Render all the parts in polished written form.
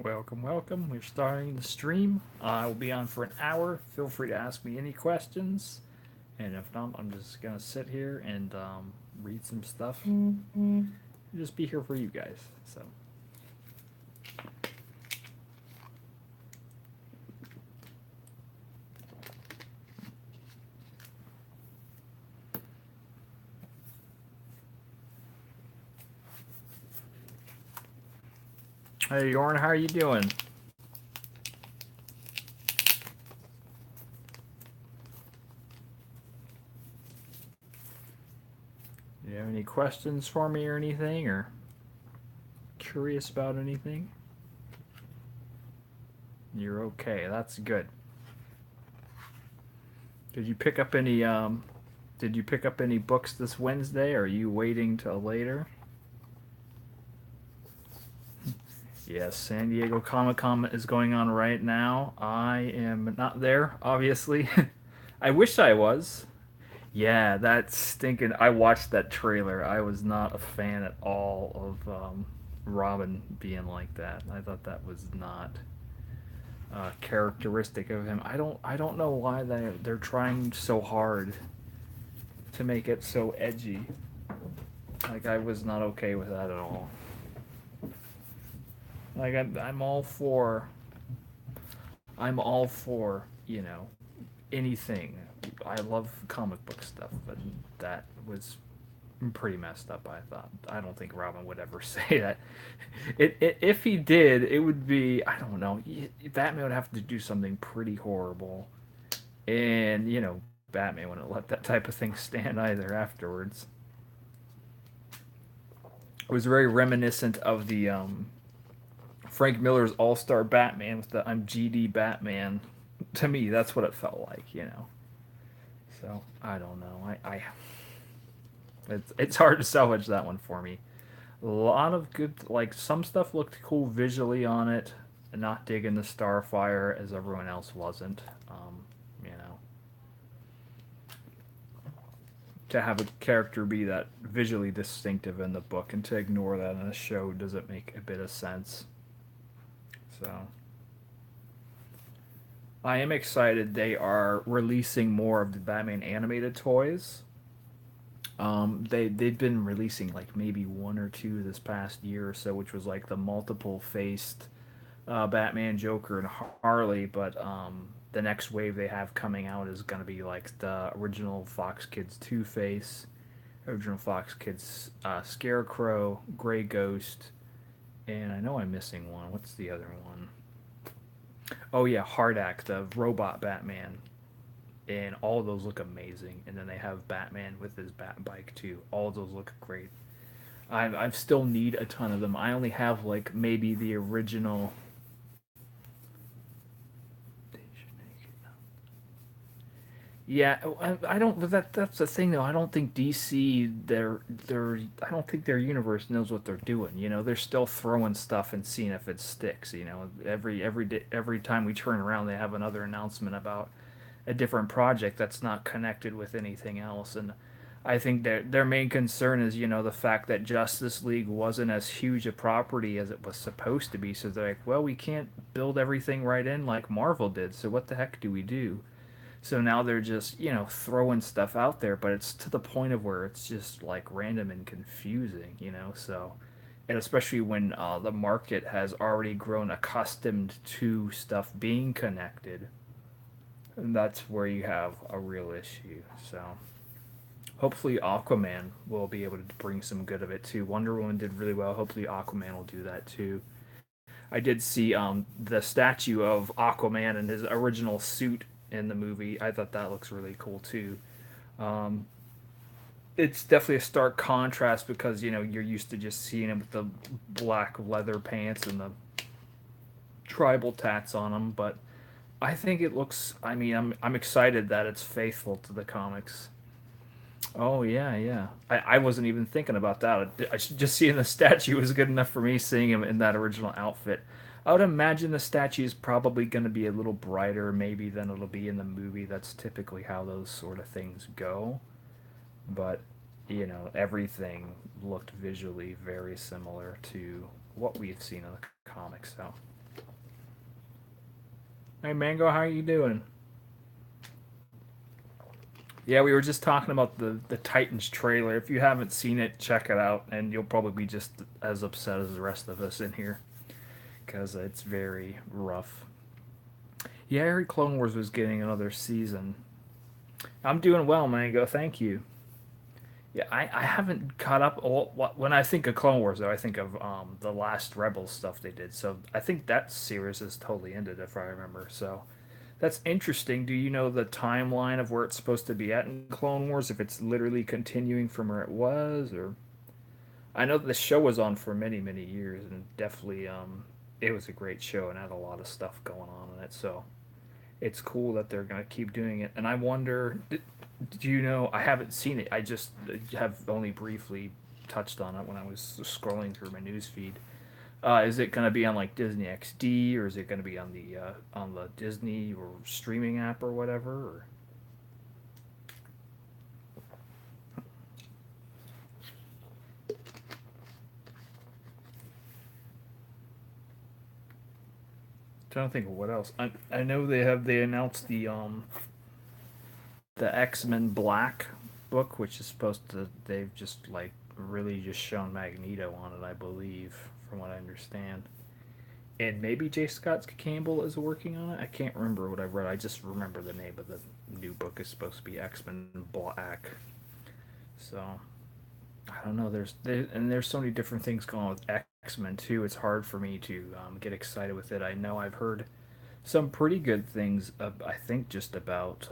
Welcome, welcome. We're starting the stream. I will be on for an hour. Feel free to ask me any questions. And if not, I'm just going to sit here and read some stuff. Just be here for you guys. So, hey, Yorn, how are you doing? Do you have any questions for me or anything? Or curious about anything? You're okay. That's good. Did you pick up any did you pick up any books this Wednesday, or are you waiting till later? Yes, San Diego Comic Con is going on right now. I am not there, obviously. I wish I was. Yeah, that stinking. I watched that trailer. I was not a fan at all of Robin being like that. I thought that was not characteristic of him. I don't know why they're trying so hard to make it so edgy. Like I was not okay with that at all. Like I'm all for anything. I love comic book stuff, but that was pretty messed up. I thought. I don't think Robin would ever say that. If he did, it would be I don't know. Batman would have to do something pretty horrible, and Batman wouldn't let that type of thing stand either. Afterwards, it was very reminiscent of the Frank Miller's All Star Batman with the I'm GD Batman. To me, that's what it felt like. So I don't know. It's hard to salvage that one for me. A lot of good, like some stuff looked cool visually on it. Not digging the Starfire as everyone else wasn't. You know, to have a character be that visually distinctive in the book and to ignore that in a show doesn't make a bit of sense. So I am excited they are releasing more of the Batman animated toys. They've been releasing like maybe one or two this past year or so, which was like the multiple faced Batman, Joker, and Harley. But the next wave they have coming out is gonna be like the original Fox Kids Two Face, original Fox Kids Scarecrow, Gray Ghost, and I know I'm missing one. What's the other one? Oh yeah, Hardak, the robot Batman, and all of those look amazing. And then they have Batman with his Bat bike too. All of those look great. I still need a ton of them. I only have like maybe the original. Yeah, I don't. But that's the thing though. I don't think DC they're. I don't think their universe knows what they're doing. They're still throwing stuff and seeing if it sticks. Every time we turn around, they have another announcement about a different project that's not connected with anything else. And I think their main concern is the fact that Justice League wasn't as huge a property as it was supposed to be. So they're like, well, we can't build everything right in like Marvel did. So what the heck do we do? So now they're just throwing stuff out there, but it's to the point of where it's just like random and confusing. So and especially when the market has already grown accustomed to stuff being connected, and that's where you have a real issue. So hopefully Aquaman will be able to bring some good of it too. Wonder Woman did really well. Hopefully Aquaman will do that too. I did see the statue of Aquaman in his original suit in the movie. I thought that looks really cool too. Um, it's definitely a stark contrast because you're used to just seeing him with the black leather pants and the tribal tats on him, but I think it looks. I mean, I'm excited that it's faithful to the comics. Oh yeah, yeah. I wasn't even thinking about that. Just seeing the statue was good enough for me. Seeing him in that original outfit, I would imagine the statue is probably going to be a little brighter, maybe than it'll be in the movie. That's typically how those sort of things go. But everything looked visually very similar to what we've seen in the comics. So Hey Mango, how you doing? Yeah, we were just talking about the Titans trailer. If you haven't seen it, check it out, and you'll probably be just as upset as the rest of us in here because it's very rough. Yeah, I heard Clone Wars was getting another season. I'm doing well, Mango. Thank you. Yeah, I haven't caught up. When I think of Clone Wars, though, I think of the last Rebels stuff they did. So I think that series is totally ended, if I remember. So that's interesting. Do you know the timeline of where it's supposed to be at in Clone Wars? If it's literally continuing from where it was, or I know the show was on for many, many years, and definitely it was a great show and had a lot of stuff going on in it. So it's cool that they're gonna keep doing it. And I wonder, do you know? I haven't seen it. I just have only briefly touched on it when I was scrolling through my news feed. Is it going to be on like Disney XD, or is it going to be on the Disney or streaming app or whatever? Or trying to think of what else. I know they announced the X Men Black book, which is supposed to they've just like really just shown Magneto on it, I believe, from what I understand. And maybe J. Scott Campbell is working on it. I can't remember what I read. I just remember the name of the new book is supposed to be X Men Black. So I don't know. There's so many different things going on with X Men too. It's hard for me to get excited with it. I know I've heard some pretty good things. I think just about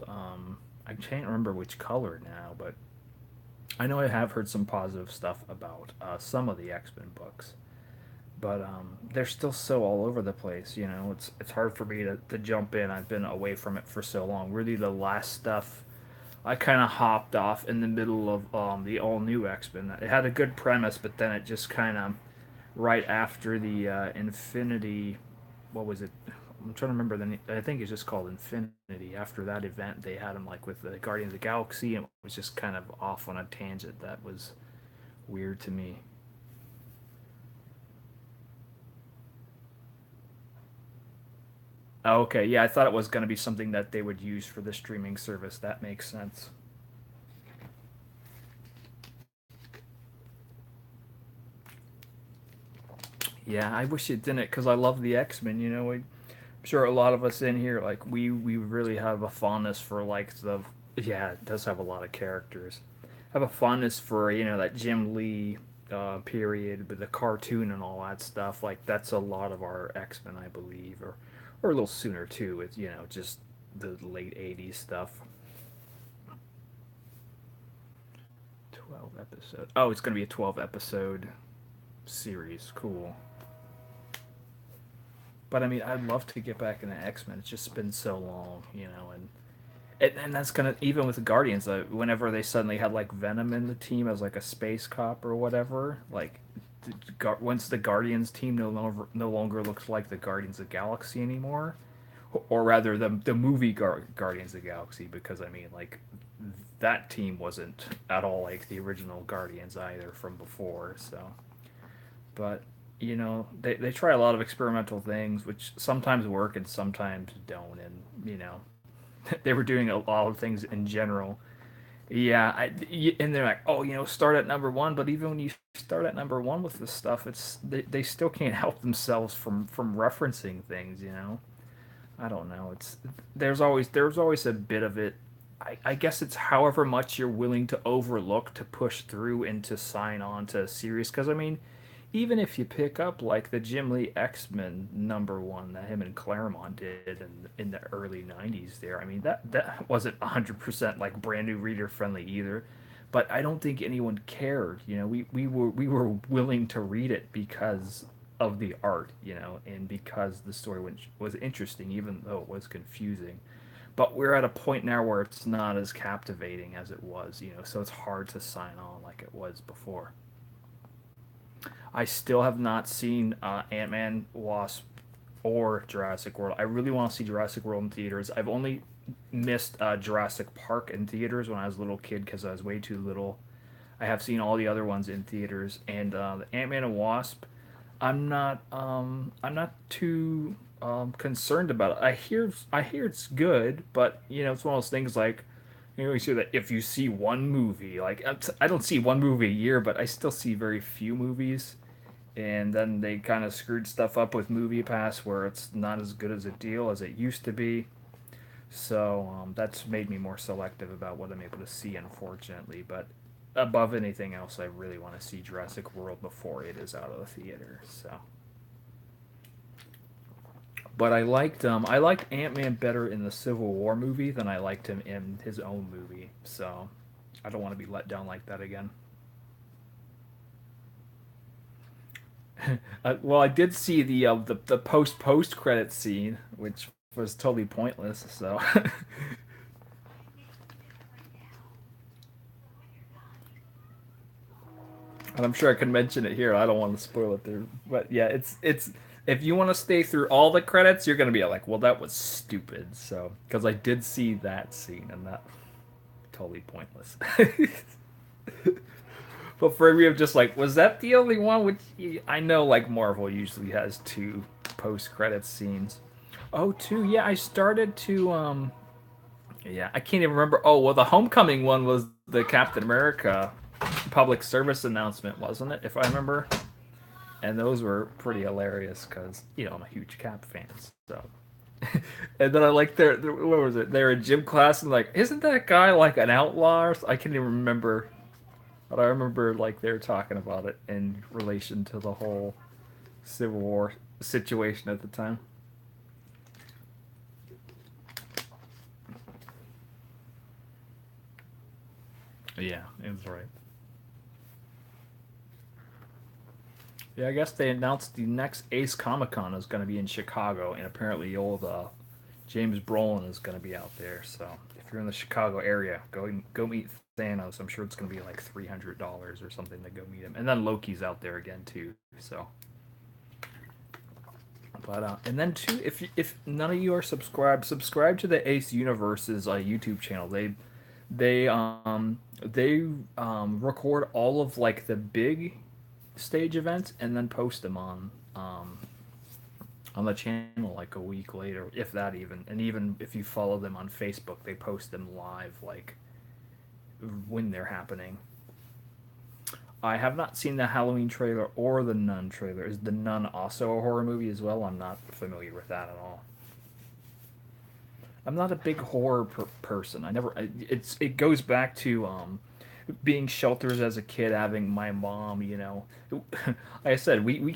I can't remember which color now, but I know I have heard some positive stuff about some of the X Men books. But they're still so all over the place. You know, it's hard for me to jump in. I've been away from it for so long. Really, the last stuff I kind of hopped off in the middle of the all new X Men. It had a good premise, but then it just kind of right after the Infinity. What was it? I'm trying to remember I think it's just called Infinity. After that event, they had him like with the Guardians of the Galaxy, and it was just kind of off on a tangent that was weird to me. Oh, okay, yeah, I thought it was going to be something that they would use for the streaming service. That makes sense. Yeah, I wish it didn't because I love the X Men. You know, I'm sure a lot of us in here like we really have a fondness for like the yeah, it does have a lot of characters. Have a fondness for that Jim Lee period with the cartoon and all that stuff. Like that's a lot of our X Men, I believe, or a little sooner too. It's just the late '80s stuff. 12 episode. Oh, it's gonna be a 12 episode series. Cool. But I mean, I'd love to get back into X Men. It's just been so long, and that's gonna even with the Guardians. Whenever they suddenly had like Venom in the team as like a space cop or whatever, like once the Guardians team no longer looks like the Guardians of the Galaxy anymore, or rather the movie Guardians of the Galaxy, because I mean like that team wasn't at all like the original Guardians either from before. So, but they try a lot of experimental things, which sometimes work and sometimes don't, and they were doing a lot of things in general. Yeah, and they're like, oh, start at number one, but even when you start at number one with this stuff, they still can't help themselves from referencing things. I don't know. There's always a bit of it. I guess it's however much you're willing to overlook to push through and to sign on to a series. Because I mean, even if you pick up like the Jim Lee X Men number one that him and Claremont did in the early '90s, there, I mean that wasn't 100% like brand new reader friendly either. But I don't think anyone cared. We were willing to read it because of the art, and because the story was interesting, even though it was confusing. But we're at a point now where it's not as captivating as it was, so it's hard to sign on like it was before. I still have not seen Ant Man, Wasp, or Jurassic World. I really want to see Jurassic World in theaters. I've only missed Jurassic Park in theaters when I was a little kid because I was way too little. I have seen all the other ones in theaters, and the Ant Man and Wasp. I'm not too concerned about it. I hear it's good, but you know, it's one of those things like you see that if you see one movie, like I don't see one movie a year, but I still see very few movies. And then they kind of screwed stuff up with Movie Pass, where it's not as good as a deal as it used to be. So that's made me more selective about what I'm able to see, unfortunately. But above anything else, I really want to see Jurassic World before it is out of the theater. So, but I liked Ant Man better in the Civil War movie than I liked him in his own movie. So I don't want to be let down like that again. Well, I did see the post credit scene, which was totally pointless. So, and I'm sure I can mention it here. I don't want to spoil it there, but yeah, it's if you want to stay through all the credits, you're gonna be like, well, that was stupid. So, because I did see that scene, and that totally pointless. But for me, I'm just like, was that the only one? Which I know, like Marvel usually has two post credits scenes. Oh, two. Yeah, I started to. Yeah, I can't even remember. Oh, well, the Homecoming one was the Captain America public service announcement, wasn't it? If I remember. And those were pretty hilarious because you know I'm a huge Cap fan. So, and then I like what was it? They're in gym class and like, isn't that guy like an outlaw? I can't even remember. But I remember like they were talking about it in relation to the whole Civil War situation at the time. Yeah, it was right. Yeah, I guess they announced the next Ace Comic Con is going to be in Chicago, and apparently old James Brolin is going to be out there. So if you're in the Chicago area, go meet Thanos. I'm sure it's going to be like $300 or something to go meet him. And then Loki's out there again too. So, but and then too, if none of you are subscribed, subscribe to the Ace Universe's YouTube channel. They record all of like the big stage events and then post them on the channel like a week later, if that even. And even if you follow them on Facebook, they post them live like when they're happening. I have not seen the Halloween trailer or the Nun trailer. Is the Nun also a horror movie as well? I'm not familiar with that at all. I'm not a big horror person. It goes back to being shelters as a kid, having my mom, you know, like I said, we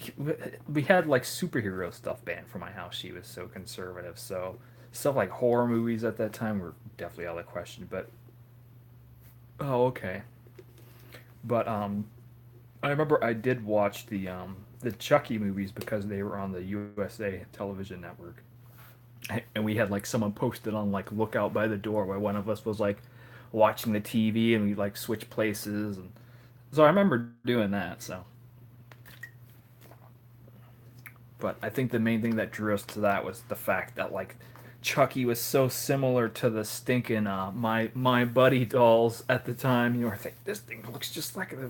had like superhero stuff banned from my house. She was so conservative, so stuff like horror movies at that time were definitely out of the question. But oh, okay. But I remember I did watch the Chucky movies because they were on the USA television network, and we had like someone posted on like lookout by the door where one of us was like watching the TV and we like switch places and so I remember doing that. So, but I think the main thing that drew us to that was the fact that like Chucky was so similar to the stinking my buddy dolls at the time. You know, I think this thing looks just like a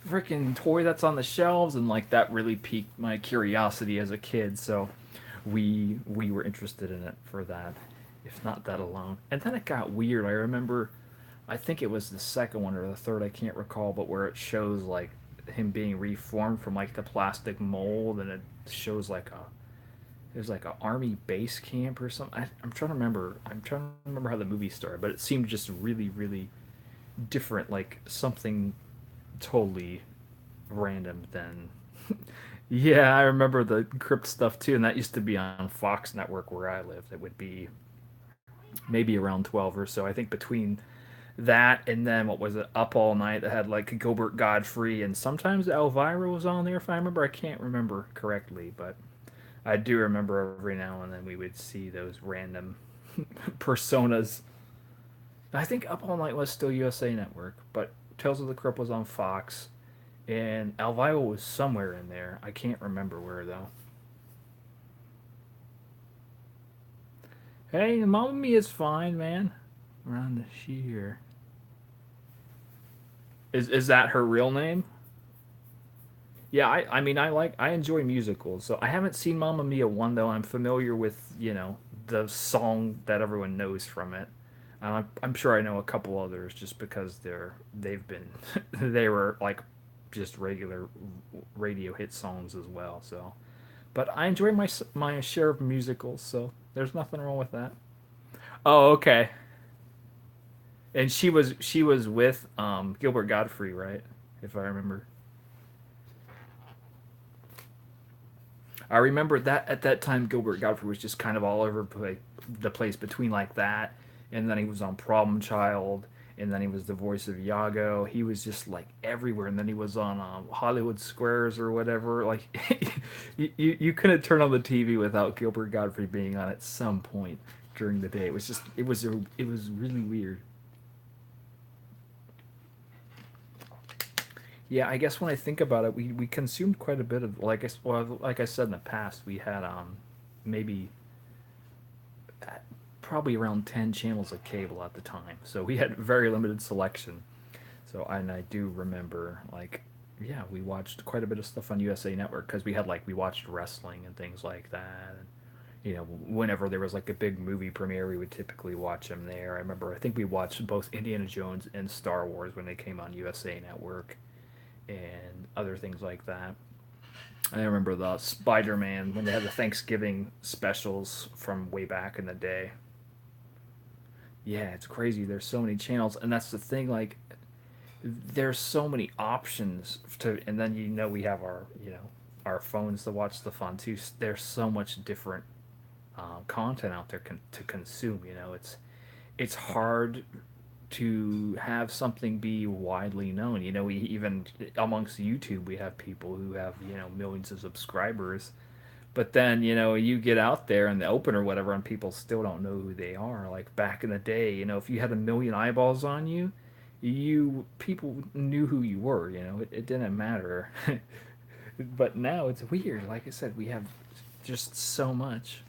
freaking toy that's on the shelves, and like that really piqued my curiosity as a kid. So we were interested in it for that, if not that alone. And then it got weird. I remember, I think it was the second one or the third, I can't recall, but where it shows like him being reformed from like the plastic mold, and it shows like a there's like a army base camp or something. I'm trying to remember. I'm trying to remember how the movie started, but it seemed just really different, like something totally random. Then, yeah, I remember the crypt stuff too, and that used to be on Fox Network where I lived. It would be maybe around 12 or so. I think between that and then what was it, Up All Night that had like Gilbert Godfrey and sometimes Elvira was on there if I remember. I can't remember correctly, but I do remember every now and then we would see those random personas. I think Up All Night was still USA Network, but Tales of the Crypt was on Fox, and Elvira was somewhere in there. I can't remember where though. Hey, Mamma Mia is fine, man. Around the sheer. Is that her real name? Yeah, I mean I enjoy musicals. So I haven't seen Mamma Mia 1 though. I'm familiar with, the song that everyone knows from it. I'm sure I know a couple others just because they've been they were like just regular radio hit songs as well. So, but I enjoy my share of musicals, so there's nothing wrong with that. Oh, okay. And she was with Gilbert Godfrey, right? If I remember. I remember that at that time Gilbert Godfrey was just kind of all over the place between like that, and then he was on Problem Child, and then he was the voice of Iago. He was just like everywhere, and then he was on Hollywood Squares or whatever. Like you couldn't turn on the TV without Gilbert Godfrey being on at some point during the day. It was just it was really weird. Yeah, I guess when I think about it, we consumed quite a bit of like I said in the past, we had maybe probably around 10 channels of cable at the time. So we had very limited selection. So and I do remember like yeah, we watched quite a bit of stuff on USA Network because we watched wrestling and things like that. And, whenever there was like a big movie premiere, we would typically watch them there. I think we watched both Indiana Jones and Star Wars when they came on USA Network and other things like that. I remember the Spider Man when they had the Thanksgiving specials from way back in the day. Yeah, it's crazy. There's so many channels, and that's the thing. Like, there's so many options and then we have our phones to watch the fun too. There's so much different content out there to consume. It's hard to have something be widely known. We even amongst YouTube we have people who have millions of subscribers, but then you get out there in the open or whatever, and people still don't know who they are. Like back in the day, if you had a million eyeballs on you, people knew who you were. It didn't matter. But now it's weird. Like I said, we have just so much.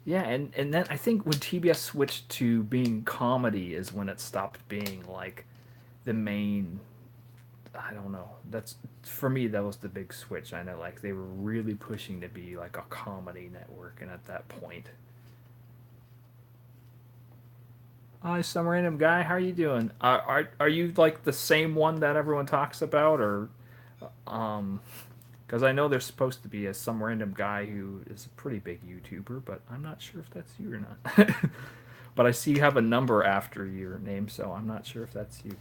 Yeah, and then I think when TBS switched to being comedy is when it stopped being like the main. I don't know. That's for me. That was the big switch. I know, like they were really pushing to be like a comedy network, and at that point, hi, some random guy. How are you doing? Are you like the same one that everyone talks about, or um? Because I know there's supposed to be some random guy who is a pretty big YouTuber, but I'm not sure if that's you or not. But I see you have a number after your name, so I'm not sure if that's you.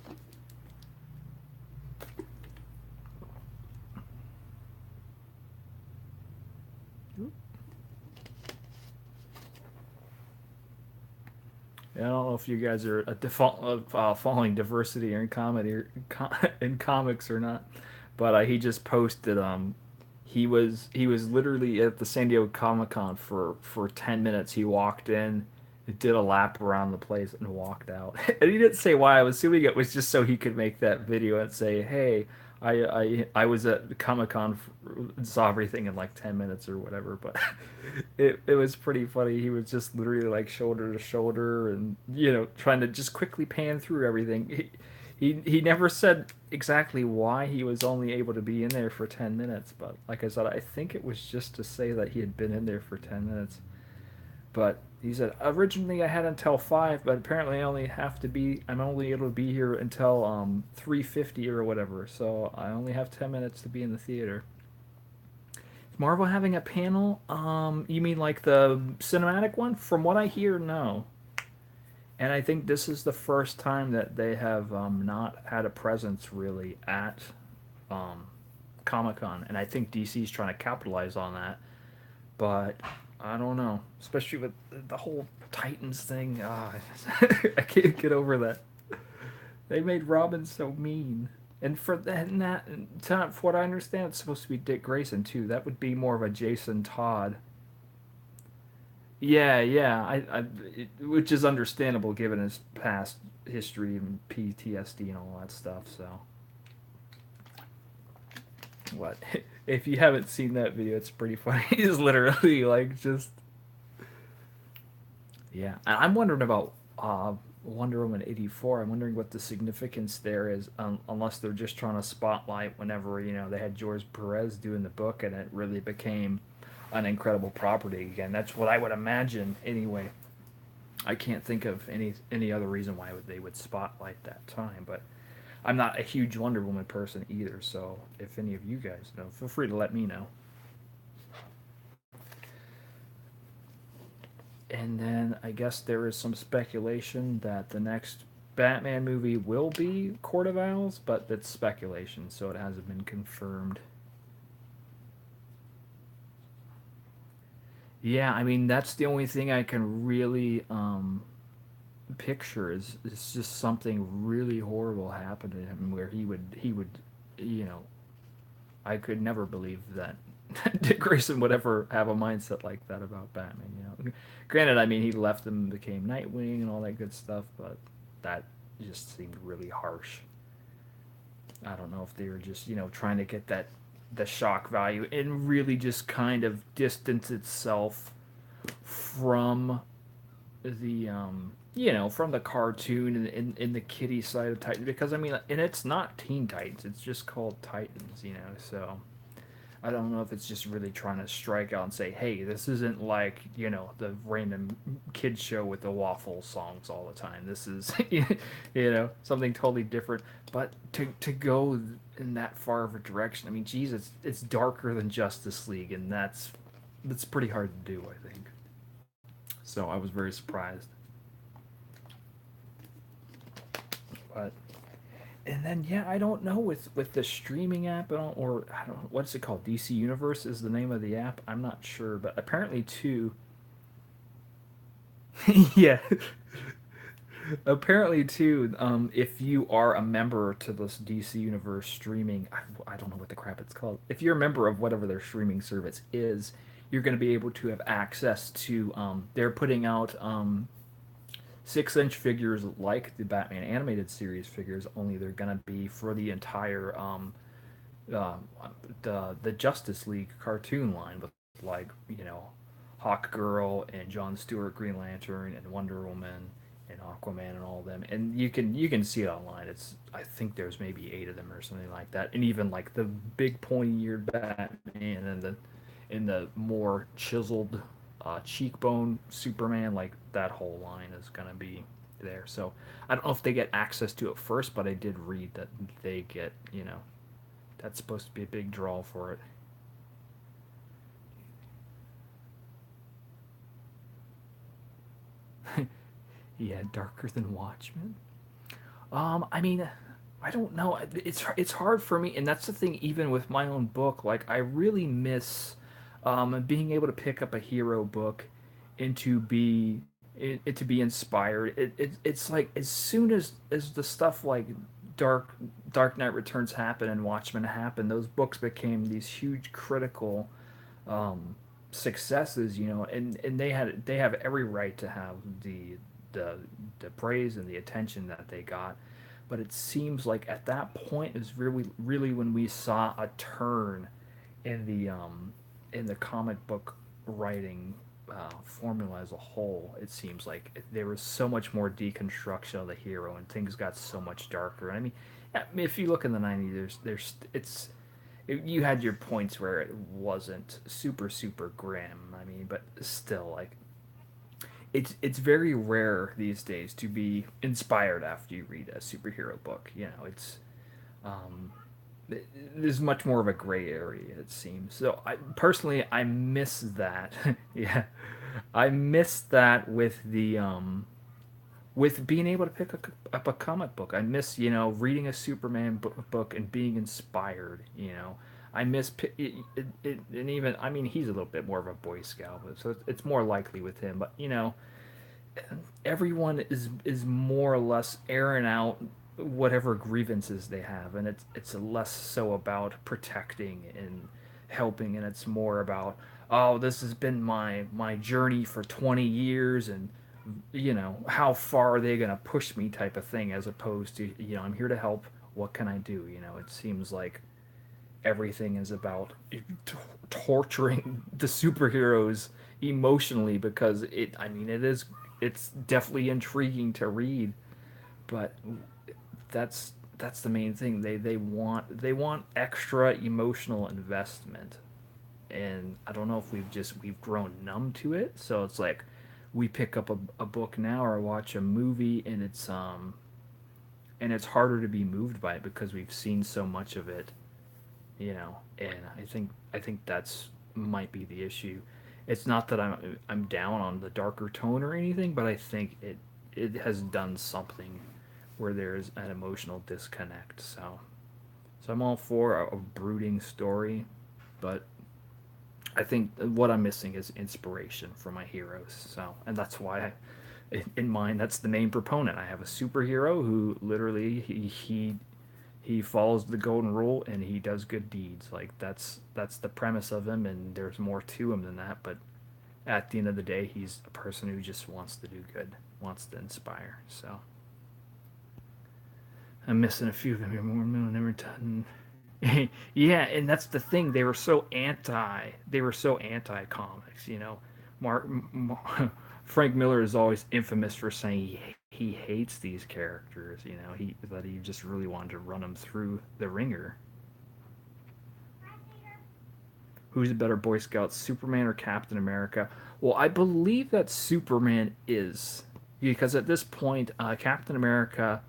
Yeah, I don't know if you guys are a default of following diversity in comedy or in comics or not, but he just posted he was literally at the San Diego Comic Con for 10 minutes. He walked in, did a lap around the place, and walked out. And he didn't say why. I'm assuming it was just so he could make that video and say, "Hey, I was at Comic Con, saw everything in like 10 minutes or whatever." But it was pretty funny. He was just literally like shoulder to shoulder, and trying to just quickly pan through everything. He never said exactly why he was only able to be in there for 10 minutes, but like I said, I think it was just to say that he had been in there for 10 minutes. But he said originally I had until 5, but apparently I'm only able to be here until 3:50 or whatever. So I only have 10 minutes to be in the theater. Is Marvel having a panel? You mean like the cinematic one? From what I hear, no. And I think this is the first time that they have not had a presence really at um, Comic Con, and I think DC's trying to capitalize on that. But I don't know, especially with the whole Titans thing. I can't get over that. They made Robin so mean. And for that, for what I understand, it's supposed to be Dick Grayson too. That would be more of a Jason Todd. Yeah, yeah, which is understandable given his past history and PTSD and all that stuff. So, what if you haven't seen that video? It's pretty funny. He's literally like just yeah. I'm wondering about Wonder Woman 84. I'm wondering what the significance there is, unless they're just trying to spotlight whenever, they had George Perez doing the book and it really became an incredible property again. That's what I would imagine anyway. I can't think of any other reason why they would spotlight that time, but I'm not a huge Wonder Woman person either, so if any of you guys know, feel free to let me know. And then I guess there is some speculation that the next Batman movie will be Court of Owls, but that's speculation, so it hasn't been confirmed. Yeah, I mean that's the only thing I can really picture is just something really horrible happened to him where he would you know I could never believe that Dick Grayson would ever have a mindset like that about Batman. Granted, I mean he left him, became Nightwing, and all that good stuff, but that just seemed really harsh. I don't know if they were just trying to get that the shock value and really just kind of distance itself from the from the cartoon and in the kiddie side of Titans, because I mean, and it's not Teen Titans, it's just called Titans, so I don't know if it's just really trying to strike out and say, hey, this isn't like, the random kid show with the waffle songs all the time. This is, something totally different. But to go in that far of a direction, I mean, geez, it's darker than Justice League, and that's pretty hard to do, I think. So I was very surprised. But and then yeah, I don't know with the streaming app, or I don't know what's it called. DC Universe is the name of the app. I'm not sure, but apparently too. Yeah, apparently too. If you are a member to this DC Universe streaming, I don't know what the crap it's called. If you're a member of whatever their streaming service is, you're going to be able to have access to. They're putting out 6-inch figures like the Batman animated series figures, only they're gonna be for the entire uh, the Justice League cartoon line with like Hawk Girl and John Stewart Green Lantern and Wonder Woman and Aquaman and all of them, and you can see it online. It's I think there's maybe 8 of them or something like that, and even like the big pointy eared Batman and the more chiseled cheekbone Superman, like that whole line is gonna be there. So I don't know if they get access to it first, but I did read that they get, that's supposed to be a big draw for it. Yeah, darker than Watchmen. I mean, I don't know. It's hard for me, and that's the thing. Even with my own book, like I really miss being able to pick up a hero book and to be inspired. It's like as soon as the stuff like Dark Dark Knight Returns happened and Watchmen happened, those books became these huge critical um, successes, and they have every right to have the the praise and the attention that they got. But it seems like at that point is really when we saw a turn in the comic book writing formula as a whole. It seems like there was so much more deconstruction of the hero, and things got so much darker. I mean, if you look in the '90s, you had your points where it wasn't super grim. I mean, but still, like it's very rare these days to be inspired after you read a superhero book. Um, there's much more of a gray area, it seems. So I personally I miss that. Yeah, I miss that with being able to pick up a comic book. I miss reading a Superman book and being inspired. I miss and even I mean he's a little bit more of a Boy Scout, but so it's more likely with him. But everyone is more or less airing out whatever grievances they have, and it's less so about protecting and helping, and it's more about, oh, this has been my journey for 20 years, and how far are they going to push me type of thing, as opposed to I'm here to help, what can I do. It seems like everything is about torturing the superheroes emotionally, because it I mean it is it's definitely intriguing to read, but that's the main thing. They want extra emotional investment, and I don't know if we've grown numb to it. So it's like we pick up a book now or watch a movie, and it's harder to be moved by it because we've seen so much of it, And I think that's might be the issue. It's not that I'm down on the darker tone or anything, but I think it has done something where there's an emotional disconnect. So I'm all for a brooding story, but I think what I'm missing is inspiration for my heroes. So, and that's why in mine, that's the main proponent. I have a superhero who literally he follows the golden rule and he does good deeds. Like that's the premise of him, and there's more to him than that. But at the end of the day, he's a person who just wants to do good, wants to inspire. So I'm missing a few of them here. More never done. Yeah, and that's the thing. They were so anti. They were so anti comics. Mark, Frank Miller is always infamous for saying he hates these characters. He just really wanted to run them through the ringer. Who's a better Boy Scout, Superman or Captain America? Well, I believe that Superman is, because at this point, Captain America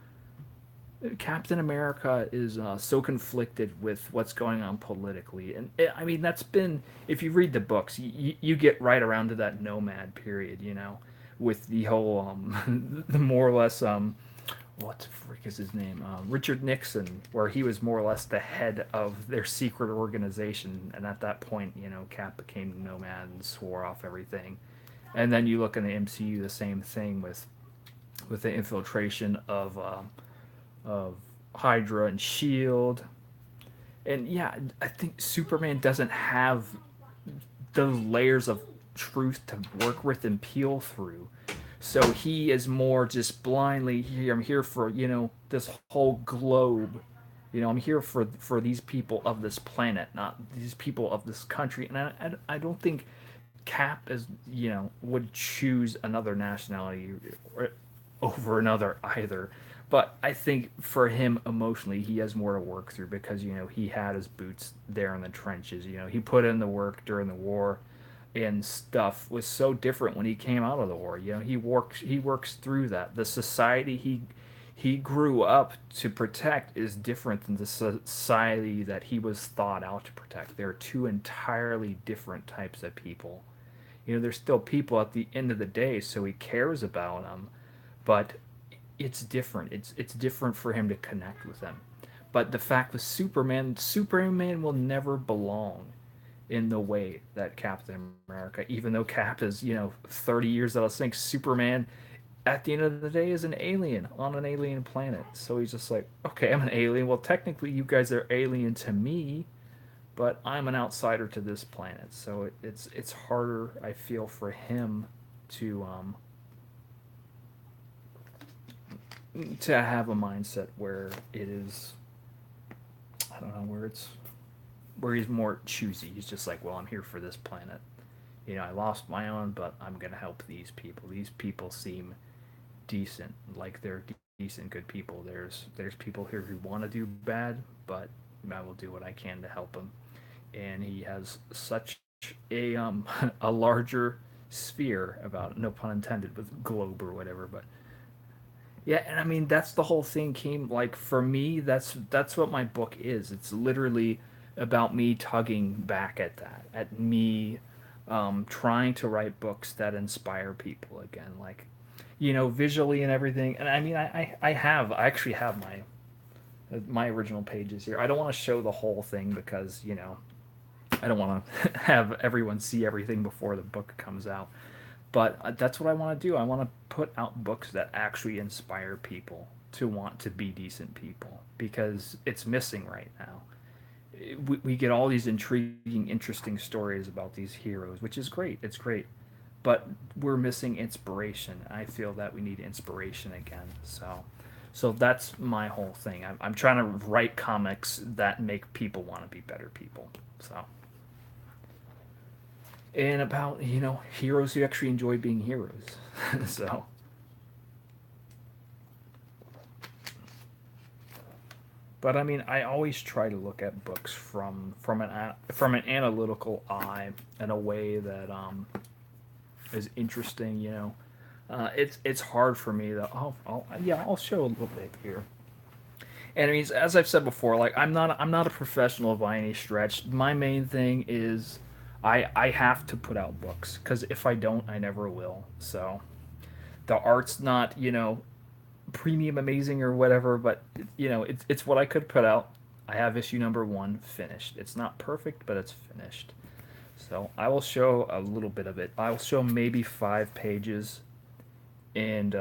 is so conflicted with what's going on politically, and I mean that's been, if you read the books, you get right around to that Nomad period, with the whole the more or less what the frick is his name, Richard Nixon, where he was more or less the head of their secret organization, and at that point, Cap became Nomad and swore off everything, and then you look in the MCU, the same thing with the infiltration of Hydra and Shield. And yeah, I think Superman doesn't have those layers of truth to work with and peel through. So he is more just blindly here. I'm here for this whole globe. I'm here for these people of this planet, not these people of this country. And I don't think Cap is would choose another nationality over another either. But I think for him emotionally, he has more to work through because he had his boots there in the trenches. He put in the work during the war, and stuff was so different when he came out of the war. He works through that. The society he grew up to protect is different than the society that he was thought out to protect. They're two entirely different types of people. There's still people at the end of the day, so he cares about them, but it's different. It's different for him to connect with them. But the fact with Superman will never belong in the way that Captain America, even though Cap is 30 years out of sync, Superman at the end of the day is an alien on an alien planet. So he's just like, okay, I'm an alien. Well, technically, you guys are alien to me, but I'm an outsider to this planet. So it's harder, I feel, for him to have a mindset where it is, I don't know, where he's more choosy. He's just like, well, I'm here for this planet. I lost my own, but I'm gonna help these people. These people seem decent, like they're decent, good people. There's people here who want to do bad, but I will do what I can to help them. And he has such a a larger sphere about it, no pun intended, with globe or whatever, but yeah, and I mean that's the whole thing came like for me. That's what my book is. It's literally about me tugging back at that, at me trying to write books that inspire people again, like visually and everything. And I mean, I actually have my original pages here. I don't want to show the whole thing because I don't want to have everyone see everything before the book comes out. But that's what I want to do. I want to put out books that actually inspire people to want to be decent people because it's missing right now. We get all these intriguing, interesting stories about these heroes, which is great. It's great. But we're missing inspiration. I feel that we need inspiration again. So that's my whole thing. I'm trying to write comics that make people want to be better people. So and about, heroes who actually enjoy being heroes. So, but I mean, I always try to look at books from an analytical eye in a way that is interesting. It's hard for me to. Yeah, I'll show a little bit here. And I mean, as I've said before, like I'm not a professional by any stretch. My main thing is I have to put out books because if I don't, I never will. So the art's not premium amazing or whatever, but it's what I could put out. I have issue number one finished. It's not perfect, but it's finished. So I will show a little bit of it. I will show maybe 5 pages, and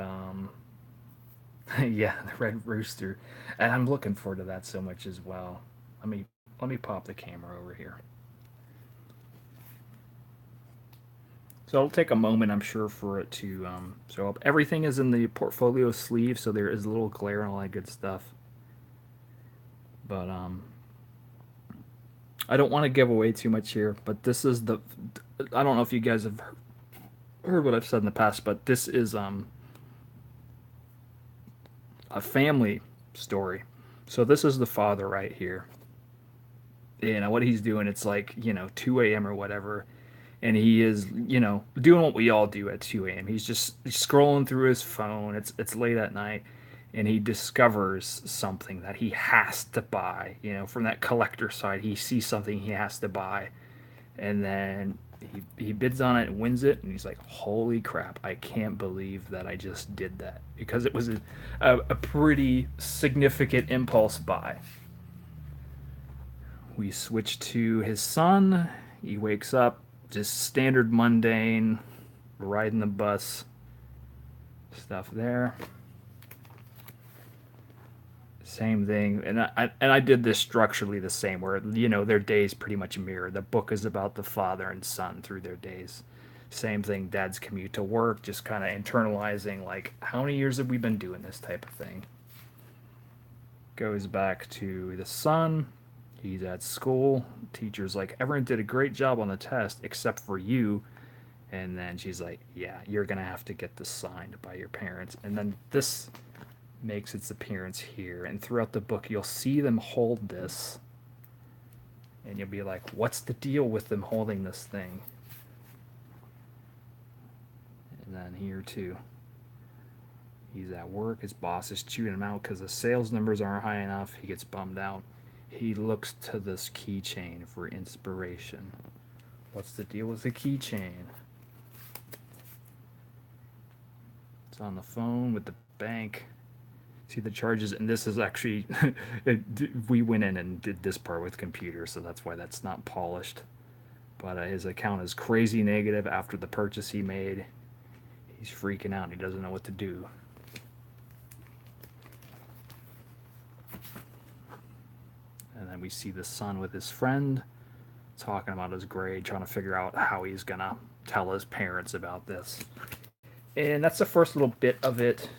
yeah, the Red Rooster, and I'm looking forward to that so much as well. Let me let me pop the camera over here. So it'll take a moment, I'm sure, for it to show up. Everything is in the portfolio sleeve, so there is a little glare and all that good stuff. But I don't want to give away too much here. But this is the. I don't know if you guys have heard what I've said in the past, but this is a family story. So this is the father right here. What he's doing, it's like 2 a.m. or whatever, and he is doing what we all do at 2 a.m. He's just scrolling through his phone. It's late at night, and he discovers something that he has to buy. From that collector side, he sees something he has to buy, and then he bids on it and wins it, and he's like, "Holy crap! I can't believe that I just did that," because it was a pretty significant impulse buy. We switch to his son. He wakes up, just standard mundane, riding the bus stuff there. Same thing, and I did this structurally the same, where their days pretty much mirror. The book is about the father and son through their days. Same thing, dad's commute to work, just kind of internalizing like how many years have we been doing this type of thing. Goes back to the son. He's at school. Teacher's like, everyone did a great job on the test except for you. And then she's like, yeah, you're going to have to get this signed by your parents. And then this makes its appearance here. And throughout the book, you'll see them hold this. And you'll be like, what's the deal with them holding this thing? And then here, too. He's at work. His boss is chewing him out because the sales numbers aren't high enough. He gets bummed out. He looks to this keychain for inspiration. What's the deal with the keychain? It's on the phone with the bank. See the charges, and this is actually we went in and did this part with computer, so that's why that's not polished. But his account is crazy negative after the purchase he made. He's freaking out. He doesn't know what to do. And then we see the son with his friend talking about his grade, trying to figure out how he's gonna tell his parents about this. And that's the first little bit of it.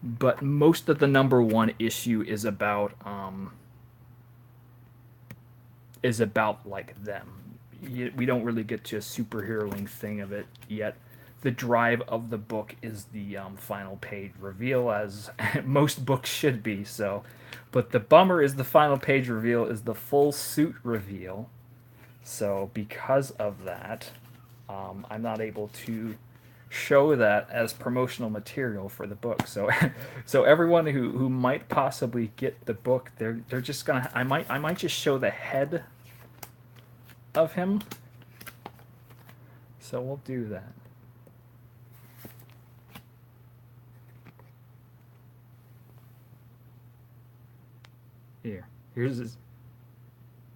But most of the number one issue is about like them. We don't really get to a superheroing thing of it yet. The drive of the book is the final page reveal, as most books should be. So, but the bummer is the final page reveal is the full suit reveal. So because of that, I'm not able to show that as promotional material for the book. So, so everyone who might possibly get the book, they're just gonna. I might just show the head of him. So we'll do that. Here, here's his.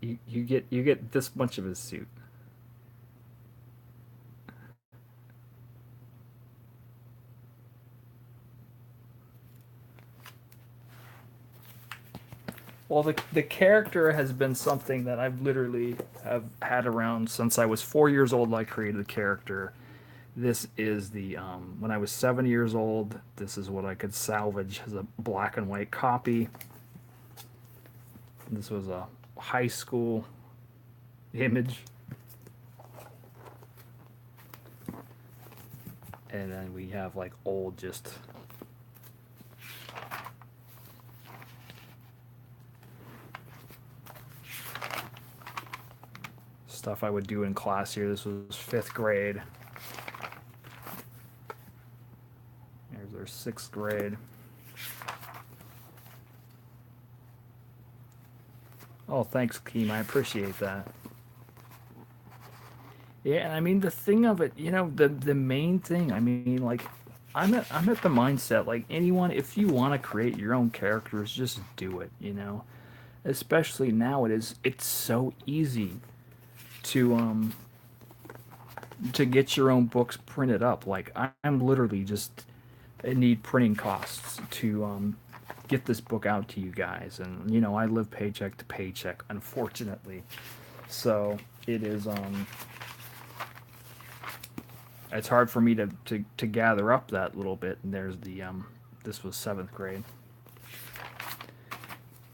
You get this much of his suit. Well, the character has been something that I've literally have had around since I was 4 years old. I created the character. This is the when I was 7 years old. This is what I could salvage as a black and white copy. This was a high school image. and then we have like old just stuff I would do in class here. This was fifth grade. There's our sixth grade. Oh, thanks, Keem. I appreciate that. Yeah, and I mean the thing of it, the main thing. I mean, like, I'm at the mindset like anyone. If you want to create your own characters, just do it. Especially now, it's so easy to to get your own books printed up. Like I'm literally just I need printing costs to get this book out to you guys, and I live paycheck to paycheck, unfortunately. So it is it's hard for me to gather up that little bit. And there's the this was seventh grade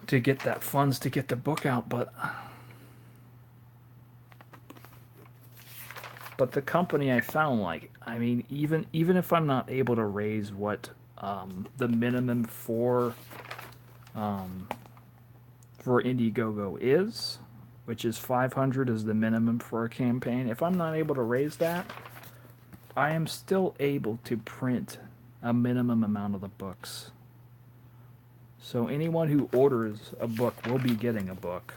to get that funds to get the book out, but the company I found, like, I mean, even if I'm not able to raise what the minimum um, for Indiegogo is, which is 500 is the minimum for a campaign. If I'm not able to raise that, I am still able to print a minimum amount of the books. So anyone who orders a book will be getting a book.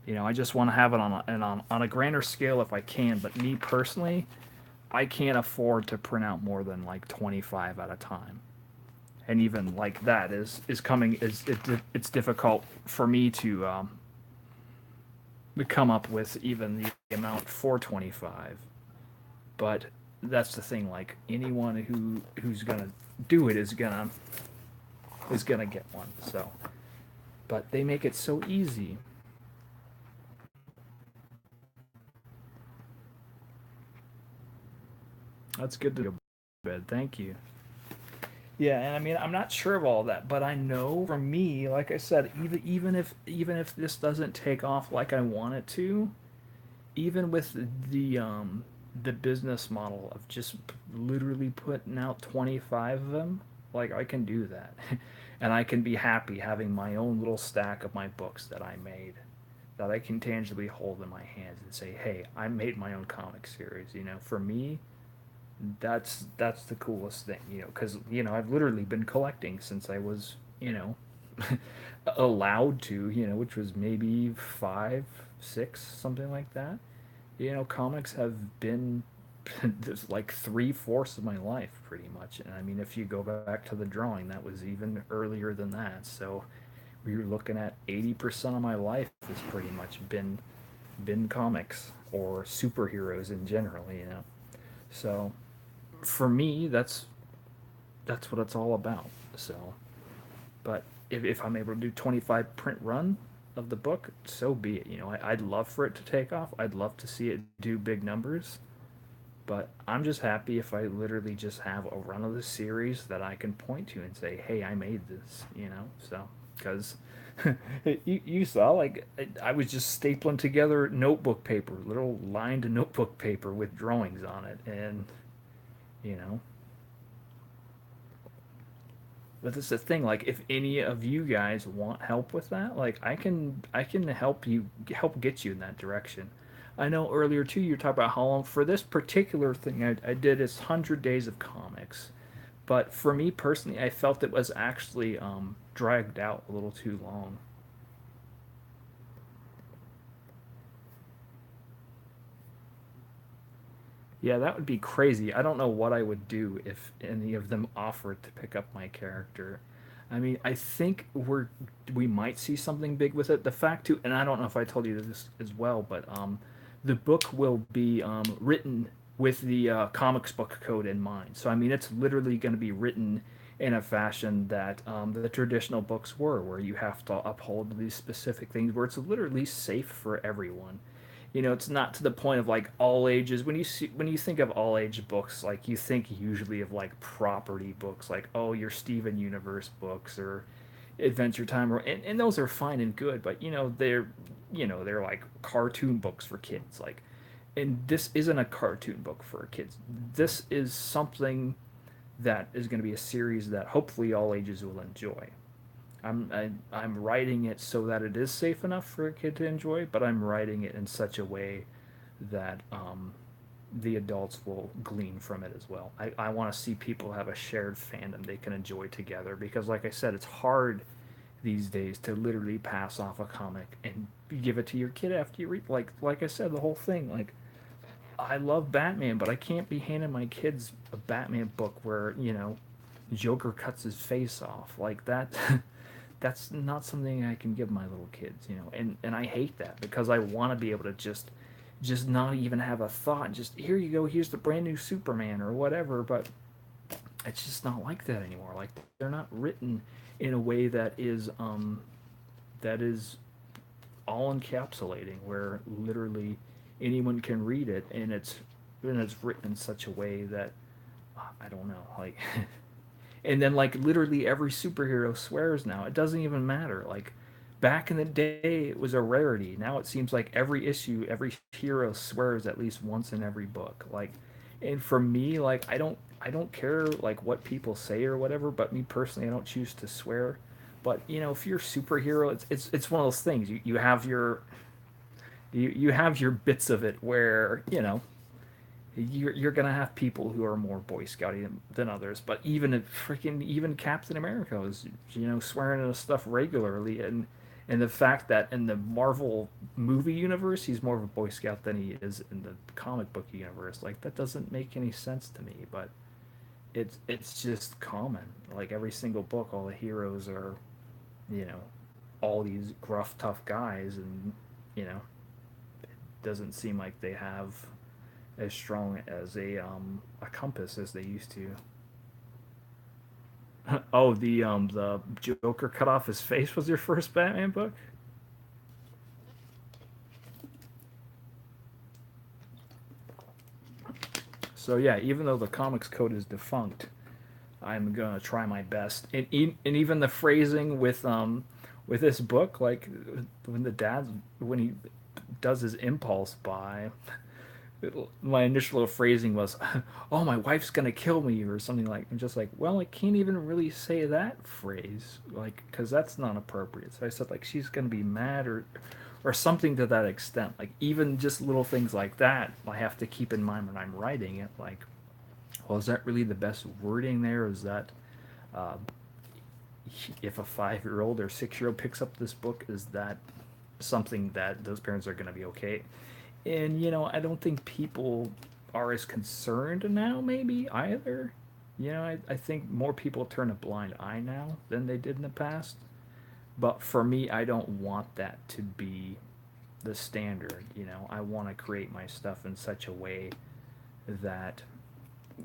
I just want to have it on a grander scale if I can. But me personally, I can't afford to print out more than like 25 at a time. And even like that is coming is it's difficult for me to come up with even the amount for 25. But that's the thing. Like anyone who's gonna do it is gonna get one. So, but they make it so easy. That's good to go bed. Thank you. Yeah, and I mean, I'm not sure of all that, but I know for me, like I said, even if this doesn't take off like I want it to, even with the business model of just literally putting out 25 of them, like I can do that. And I can be happy having my own little stack of my books that I made that I can tangibly hold in my hands and say, "Hey, I made my own comic series." For me, that's the coolest thing, because I've literally been collecting since I was allowed to, which was maybe 5, 6, something like that. Comics have been just like 3/4 of my life, pretty much. And I mean, if you go back to the drawing, that was even earlier than that. So we were looking at 80% of my life has pretty much been comics or superheroes in general. So for me, that's what it's all about. So, but if I'm able to do 25 print run of the book, so be it. I'd love for it to take off. I'd love to see it do big numbers. But I'm just happy if I literally just have a run of the series that I can point to and say, "Hey, I made this." So, because you saw, like, I was just stapling together notebook paper, little lined notebook paper with drawings on it, and you know, but this is the thing. Like, if any of you guys want help with that, like, I can help get you in that direction. I know earlier too you were talking about how long for this particular thing I did is 100 days of comics, but for me personally, I felt it was actually dragged out a little too long. Yeah, that would be crazy. I don't know what I would do if any of them offered to pick up my character. I mean, I think we might see something big with it. The fact too, and I don't know if I told you this as well, but the book will be written with the comics book code in mind. So I mean, it's literally going to be written in a fashion that the traditional books were, where you have to uphold these specific things, where it's literally safe for everyone. It's not to the point of like all ages. When you think of all age books, like you think usually of like property books, like, oh, your Steven Universe books or Adventure Time, and those are fine and good, but they're like cartoon books for kids. Like and this isn't a cartoon book for kids. This is something that is going to be a series that hopefully all ages will enjoy. I'm writing it so that it is safe enough for a kid to enjoy, but I'm writing it in such a way that the adults will glean from it as well. I want to see people have a shared fandom they can enjoy together because, like I said, it's hard these days to literally pass off a comic and give it to your kid after you read. Like I said, the whole thing. Like I love Batman, but I can't be handing my kids a Batman book where Joker cuts his face off like that. That's not something I can give my little kids, and I hate that because I want to be able to just not even have a thought. Just here you go, here's the brand new Superman or whatever. But it's just not like that anymore. Like they're not written in a way that is all encapsulating, where literally anyone can read it, and it's written in such a way that I don't know, like. And then like literally every superhero swears now. It doesn't even matter. Like back in the day, it was a rarity. Now it seems like every issue, every hero swears at least once in every book. Like, and for me, like I don't care like what people say or whatever. But me personally, I don't choose to swear. But if you're a superhero, it's one of those things. You have your bits of it where you're gonna have people who are more Boy Scouty than others. But even Captain America is swearing at stuff regularly, and the fact that in the Marvel movie universe he's more of a Boy Scout than he is in the comic book universe, like that doesn't make any sense to me. But it's just common. Like every single book, all the heroes are you know all these gruff, tough guys, and you know doesn't seem like they have as strong as a compass as they used to. Oh, the Joker cut off his face was your first Batman book. So yeah, even though the comics code is defunct, I'm gonna try my best. And even the phrasing with this book, like when he does his impulse buy, my initial phrasing was, "Oh, my wife's gonna kill me," or something like. I'm just like, well, I can't even really say that phrase, like, because that's not appropriate. So I said like she's gonna be mad or something to that extent. Like even just little things like that, I have to keep in mind when I'm writing it. Like, well, is that really the best wording there? Is that uh, if a 5-year-old or 6-year-old picks up this book, is that something that those parents are going to be okay? And I don't think people are as concerned now, maybe either. I think more people turn a blind eye now than they did in the past. But for me, I don't want that to be the standard. I want to create my stuff in such a way that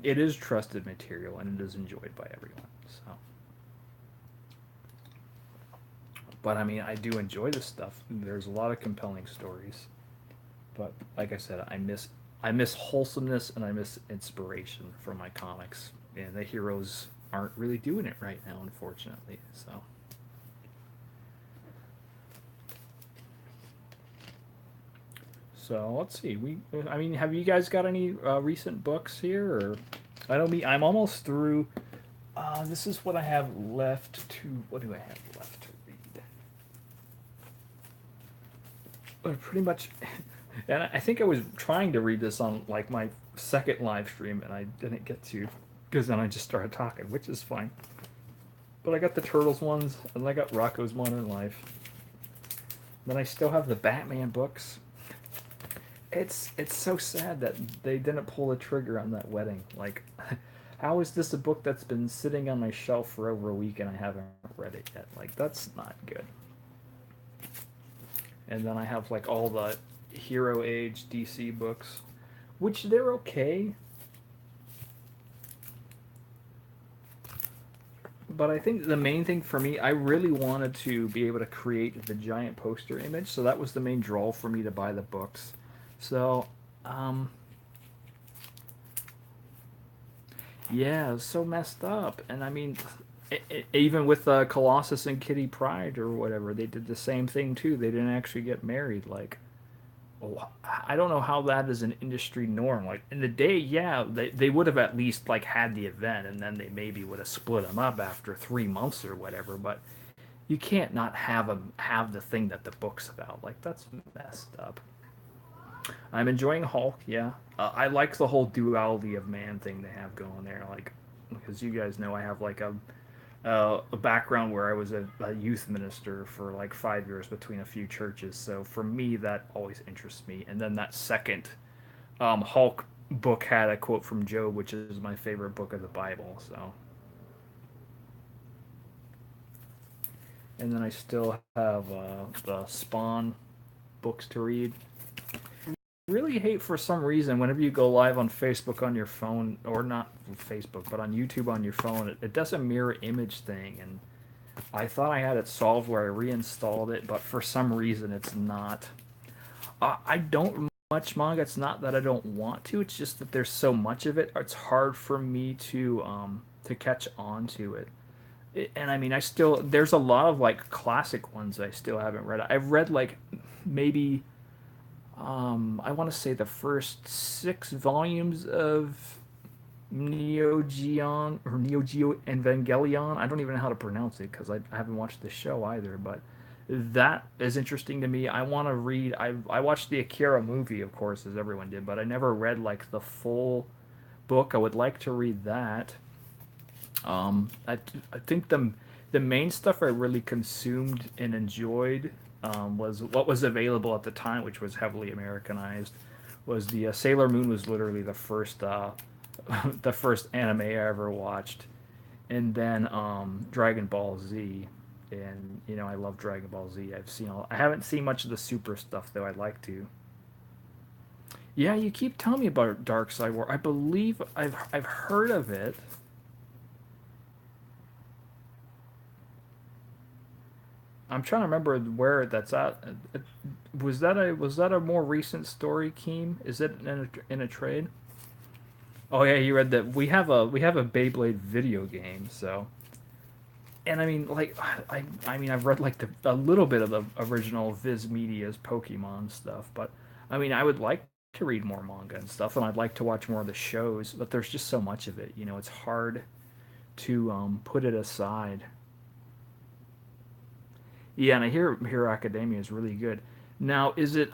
it is trusted material and it is enjoyed by everyone. So, but I mean, I do enjoy this stuff. There's a lot of compelling stories, but like I said, I miss wholesomeness and I miss inspiration from my comics, and the heroes aren't really doing it right now, unfortunately. So let's see. I mean, have you guys got any recent books here? Or I don't mean I'm almost through. This is what I have left to. What do I have left to read? Pretty much, and I think I was trying to read this on like my second live stream, and I didn't get to because then I just started talking, which is fine. But I got the Turtles ones, and I got Rocco's Modern Life. Then I still have the Batman books. It's so sad that they didn't pull the trigger on that wedding. Like, how is this a book that's been sitting on my shelf for over a week and I haven't read it yet? Like, that's not good. And then I have like all the Hero Age DC books, which they're okay. But I think the main thing for me, I really wanted to be able to create the giant poster image, so that was the main draw for me to buy the books. So, um, yeah, it was so messed up. And I mean, even with Colossus and Kitty Pride or whatever, they did the same thing too. They didn't actually get married. Like, Oh, I don't know how that is an industry norm. Like in the day, yeah, they would have at least like had the event, and then they maybe would have split them up after 3 months or whatever. But you can't not have the thing that the book's about. Like that's messed up. I'm enjoying Hulk. Yeah, I like the whole duality of man thing they have going there. Like, because you guys know I have like a background where I was a youth minister for like 5 years between a few churches. So for me, that always interests me. And then that second Hulk book had a quote from Job, which is my favorite book of the Bible. So, and then I still have the Spawn books to read. Really hate for some reason whenever you go live on Facebook on your phone, or not Facebook, but on YouTube on your phone, it does a mirror image thing, and I thought I had it solved where I reinstalled it, but for some reason it's not. I don't much manga. It's not that I don't want to. It's just that there's so much of it. It's hard for me to catch on to and I mean, I still there's a lot of like classic ones I still haven't read. I've read like maybe I want to say the first 6 volumes of Neo Geo Evangelion. I don't even know how to pronounce it because I haven't watched the show either. But that is interesting to me. I want to read. I watched the Akira movie, of course, as everyone did, but I never read like the full book. I would like to read that. I think the main stuff I really consumed and enjoyed was what was available at the time, which was heavily Americanized. Was the Sailor Moon was literally the first the first anime I ever watched, and then Dragon Ball Z, and I love Dragon Ball Z. I haven't seen much of the Super stuff though. I'd like to. Yeah, you keep telling me about Dark Side War. I believe I've heard of it. I'm trying to remember where that's at. Was that a more recent story, Keem? Is it in a trade? Oh yeah, you read that. We have a Beyblade video game, so and I mean like I mean I've read like a little bit of the original Viz Media's Pokemon stuff, but I mean I would like to read more manga and stuff, and I'd like to watch more of the shows, but there's just so much of it. It's hard to put it aside. Yeah, and I hear Hero Academia is really good. Now, is it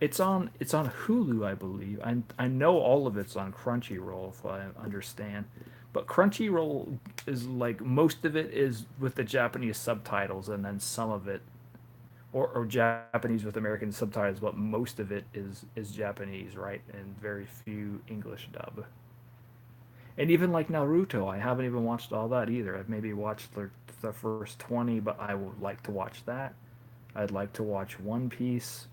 it's on Hulu, I believe. I know all of it's on Crunchyroll, if I understand. But Crunchyroll is like most of it is with the Japanese subtitles, and then some of it, or Japanese with American subtitles, but most of it is Japanese, right? And very few English dub. And even like Naruto, I haven't even watched all that either. I've maybe watched the first 20, but I would like to watch that. I'd like to watch One Piece.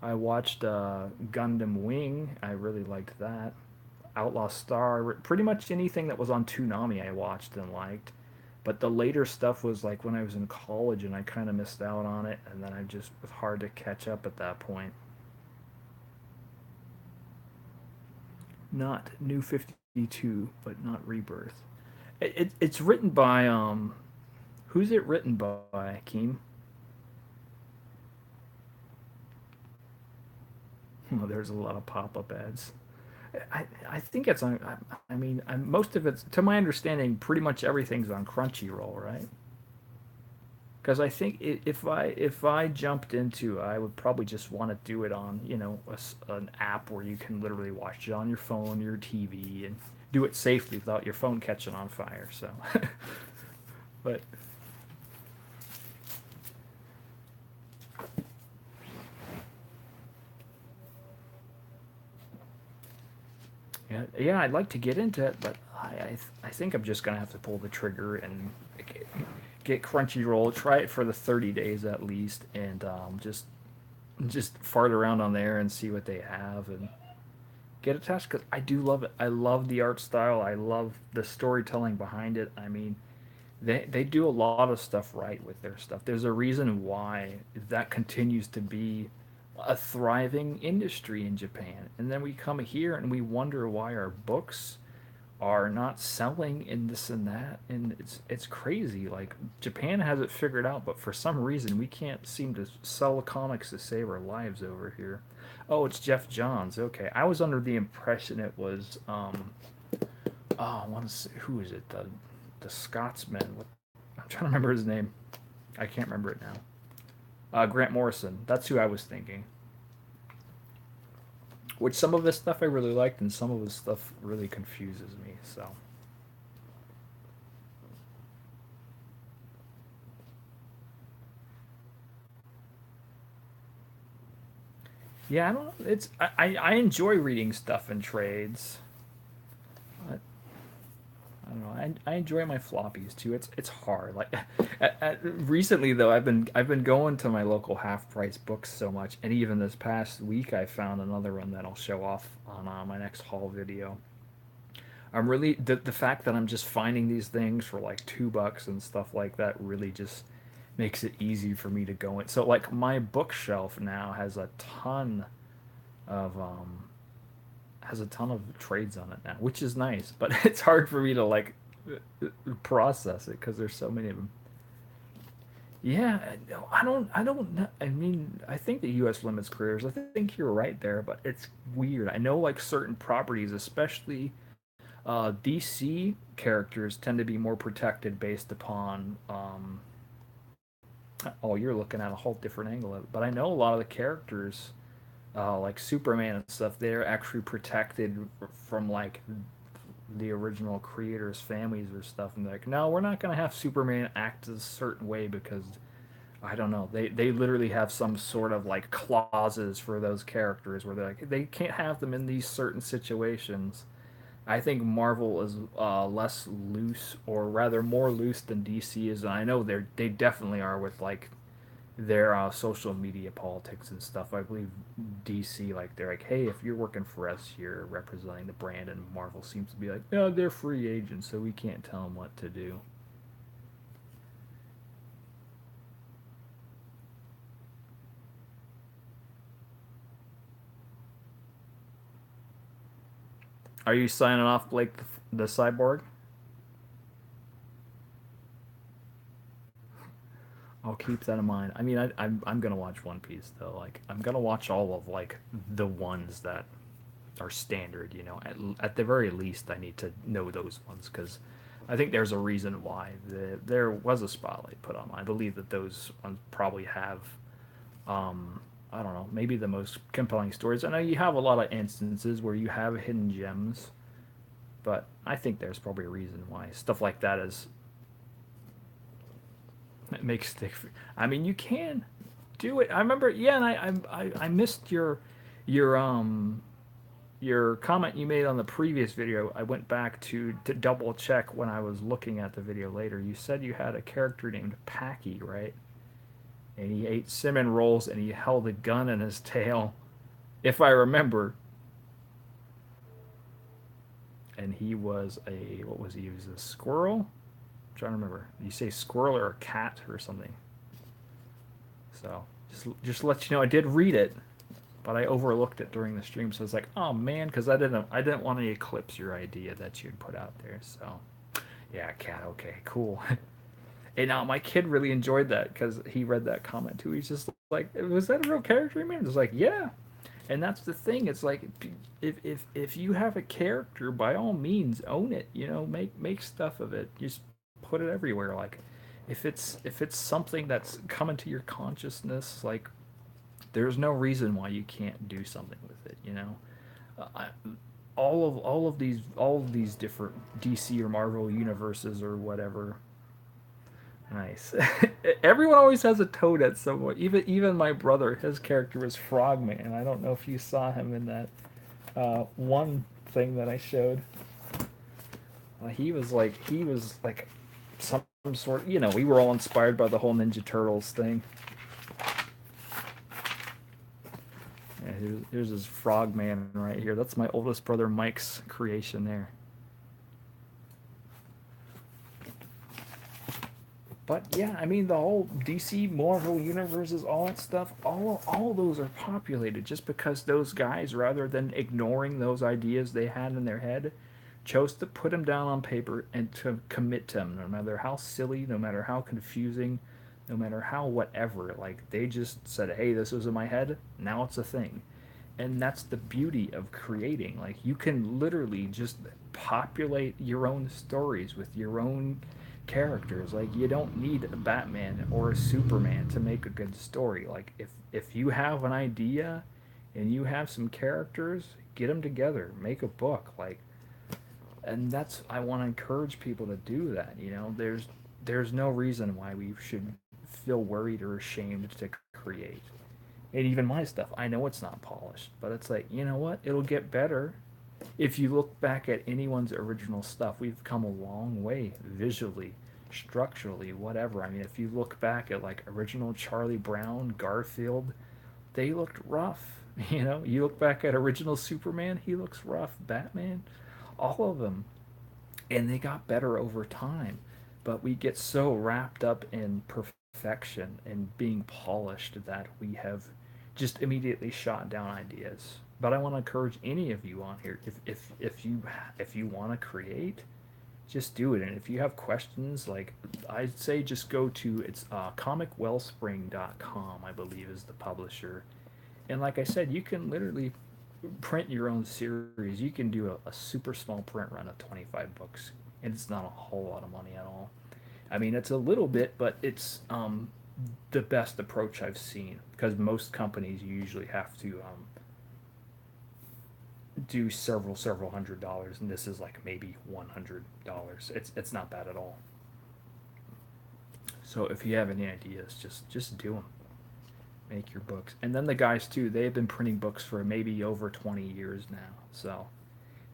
I watched Gundam Wing. I really liked that. Outlaw Star. Pretty much anything that was on Toonami I watched and liked. But the later stuff was like when I was in college and I kind of missed out on it. And then I just was hard to catch up at that point. Not New 52, but not Rebirth. It's written by who's it written by, Keem? Oh, there's a lot of pop-up ads. I think it's on. I mean, most of it's, to my understanding, pretty much everything's on Crunchyroll, right? Because I think if I jumped into, I would probably just want to do it on an app where you can literally watch it on your phone, your TV, and do it safely without your phone catching on fire. So, but yeah, I'd like to get into it, but I think I'm just gonna have to pull the trigger and get Crunchyroll, try it for the 30 days at least, and just fart around on there and see what they have and get attached because I do love it. I love the art style. I love the storytelling behind it. I mean, they do a lot of stuff right with their stuff. There's a reason why that continues to be a thriving industry in Japan. And then we come here and we wonder why our books are not selling in this and that, and it's crazy. Like Japan has it figured out, but for some reason we can't seem to sell the comics to save our lives over here. Oh, it's Jeff Johns. Okay, I was under the impression it was oh, I want to say, who is it? The Scotsman. What, I'm trying to remember his name. I can't remember it now. Grant Morrison. That's who I was thinking. Which some of his stuff I really liked, and some of his stuff really confuses me. So yeah, I don't. It's I enjoy reading stuff in trades. I don't know. I enjoy my floppies too. It's hard. Like recently though, I've been going to my local half price books so much, and even this past week I found another one that I'll show off on my next haul video. I'm really the fact that I'm just finding these things for like $2 and stuff like that really just makes it easy for me to go in. So like my bookshelf now of has a ton of trades on it now, which is nice, but it's hard for me to like process it because there's so many of them. Yeah, no, I don't know. I mean, I think the U.S. limits careers. I think you're right there, but it's weird. I know like certain properties, especially DC characters, tend to be more protected based upon. Oh, you're looking at a whole different angle of it, but I know a lot of the characters, like Superman and stuff, they're actually protected from like the original creators' families or stuff, and they're like, no, we're not gonna have Superman act a certain way because I don't know. They literally have some sort of like clauses for those characters where they're like they can't have them in these certain situations. I think Marvel is less loose, or rather more loose than DC is, and I know they definitely are with like their social media politics and stuff. I believe DC, like they're like, hey, if you're working for us, you're representing the brand, and Marvel seems to be like, no, they're free agents, so we can't tell them what to do. Are you signing off, Blake the cyborg? I'll keep that in mind. I mean, I'm gonna watch One Piece though. Like, I'm gonna watch all of like the ones that are standard. You know, at the very least, I need to know those ones because I think there's a reason why there was a spotlight put on. I believe that those ones probably have, I don't know, maybe the most compelling stories. I know you have a lot of instances where you have hidden gems, but I think there's probably a reason why stuff like that is it makes stick. I mean, you can do it. I remember, yeah, and I missed your your comment you made on the previous video. I went back to double check when I was looking at the video later. You said you had a character named Packy, right? And he ate cinnamon rolls and he held a gun in his tail, if I remember. And he was a what was he? He was a squirrel. I'm trying to remember. Did you say squirrel or a cat or something? So just to let you know, I did read it, but I overlooked it during the stream. So I was like, oh man, because I didn't want to eclipse your idea that you'd put out there. So yeah, cat. Okay, cool. And now my kid really enjoyed that because he read that comment too. He's just like, was that a real character, man? It's like, yeah. And that's the thing. It's like, if you have a character, by all means, own it. You know, make stuff of it. Just put it everywhere. Like, if it's something that's coming to your consciousness, like there's no reason why you can't do something with it. You know, I, all of these different DC or Marvel universes or whatever. Nice. Everyone always has a toad at some point. Even my brother, his character was Frogman. I don't know if you saw him in that one thing that I showed. He was like some sort. You know, we were all inspired by the whole Ninja Turtles thing. Yeah, here's his Frogman right here. That's my oldest brother Mike's creation there. But yeah, I mean the whole DC Marvel universes, all that stuff, all those are populated just because those guys, rather than ignoring those ideas they had in their head, chose to put them down on paper and to commit to them, no matter how silly, no matter how confusing, no matter how whatever. Like they just said, "Hey, this was in my head. Now it's a thing." And that's the beauty of creating. Like you can literally just populate your own stories with your own characters. Like you don't need a Batman or a Superman to make a good story. Like if you have an idea and you have some characters, get them together, make a book. Like, and that's I want to encourage people to do that. You know, there's no reason why we should feel worried or ashamed to create. And even my stuff, I know it's not polished, but it's like, you know what? It'll get better. If you look back at anyone's original stuff, we've come a long way visually, structurally, whatever. I mean, if you look back at like original Charlie Brown, Garfield, they looked rough. You know, you look back at original Superman, he looks rough. Batman, all of them. And they got better over time. But we get so wrapped up in perfection and being polished that we have just immediately shot down ideas. But I want to encourage any of you on here, if you want to create, just do it. And if you have questions, like I'd say, just go to it's comicwellspring.com, I believe is the publisher. And like I said, you can literally print your own series. You can do a super small print run of 25 books, and it's not a whole lot of money at all. I mean, it's a little bit, but it's the best approach I've seen because most companies usually have to do several $100s, and this is like maybe $100. It's not bad at all. So if you have any ideas, just do them. Make your books, and then the guys too. They've been printing books for maybe over 20 years now. So,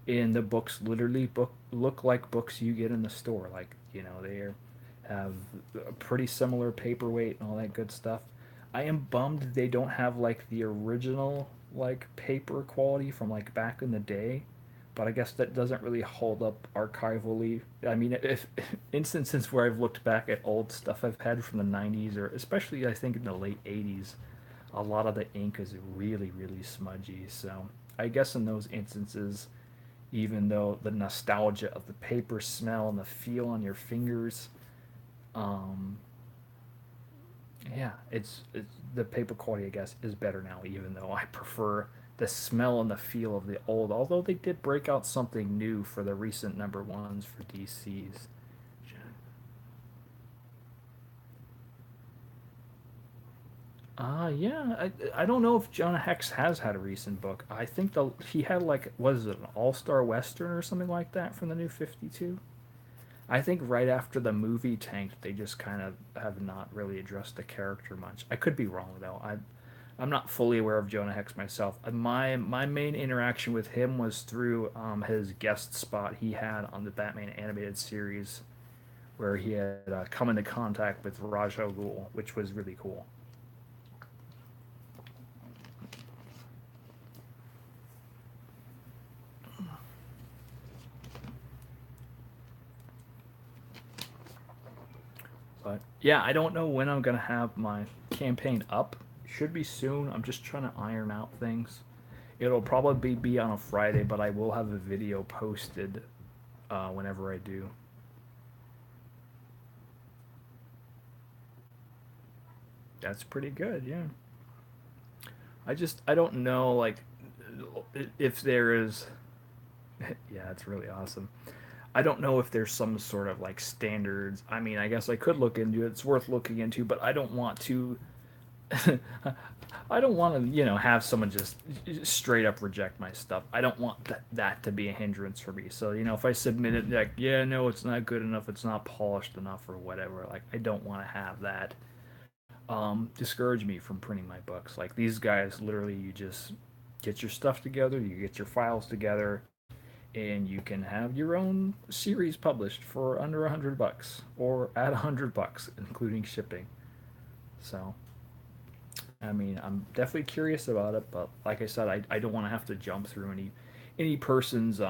and the books literally look like books you get in the store. Like they have a pretty similar paperweight and all that good stuff. I am bummed they don't have like the original like paper quality from like back in the day, but I guess that doesn't really hold up archivally. I mean, if instances where I've looked back at old stuff I've had from the 90s or especially I think in the late 80s, a lot of the ink is really smudgy. So I guess in those instances, even though the nostalgia of the paper smell and the feel on your fingers, um, yeah, it's the paper quality I guess is better now. Even though I prefer the smell and the feel of the old, although they did break out something new for the recent number ones for DC's. Yeah, I don't know if Jonah Hex has had a recent book. I think he had like was it an All Star Western or something like that from the New 52. I think right after the movie tanked, they just kind of have not really addressed the character much. I could be wrong though. I'm not fully aware of Jonah Hex myself. My main interaction with him was through his guest spot he had on the Batman animated series, where he had come into contact with Raj Al Ghul, which was really cool. But yeah, I don't know when I'm gonna have my campaign up. Should be soon. I'm just trying to iron out things. It'll probably be on a Friday, but I will have a video posted whenever I do. That's pretty good, yeah. I don't know like if there is. Yeah, it's really awesome. I don't know if there's some sort of like standards. I mean, I guess I could look into it. It's worth looking into, but I don't want to I don't want to, have someone just straight up reject my stuff. I don't want that to be a hindrance for me. So, if I submit it, like, yeah, no, it's not good enough, it's not polished enough, or whatever, like, I don't want to have that discourage me from printing my books. Like, these guys, literally, you just get your stuff together, you get your files together, and you can have your own series published for under $100 or at $100, including shipping. So, I mean, I'm definitely curious about it, but like I said, I don't want to have to jump through any person's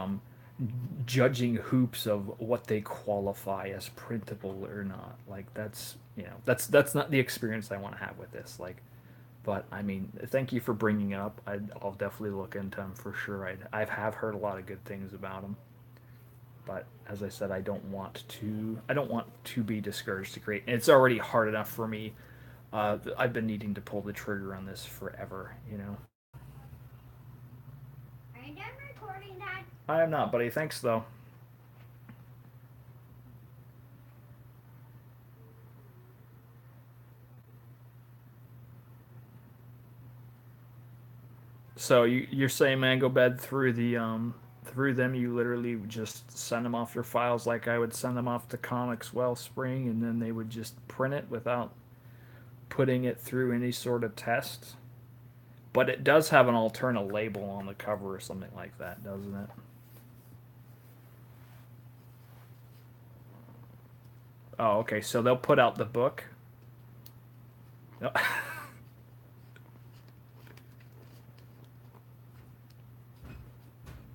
judging hoops of what they qualify as printable or not. Like that's not the experience I want to have with this. Like, but I mean, thank you for bringing it up. I'll definitely look into them for sure. I've heard a lot of good things about them. But as I said, I don't want to be discouraged to create. And it's already hard enough for me. I've been needing to pull the trigger on this forever, you know. Are you done recording, Dad? I am not, buddy. Thanks though. So you're saying Mango Bed through the through them you literally just send them off your files like I would send them off to Comics Wellspring, and then they would just print it without putting it through any sort of test. But it does have an alternate label on the cover or something like that, doesn't it? Oh, okay. So they'll put out the book. No.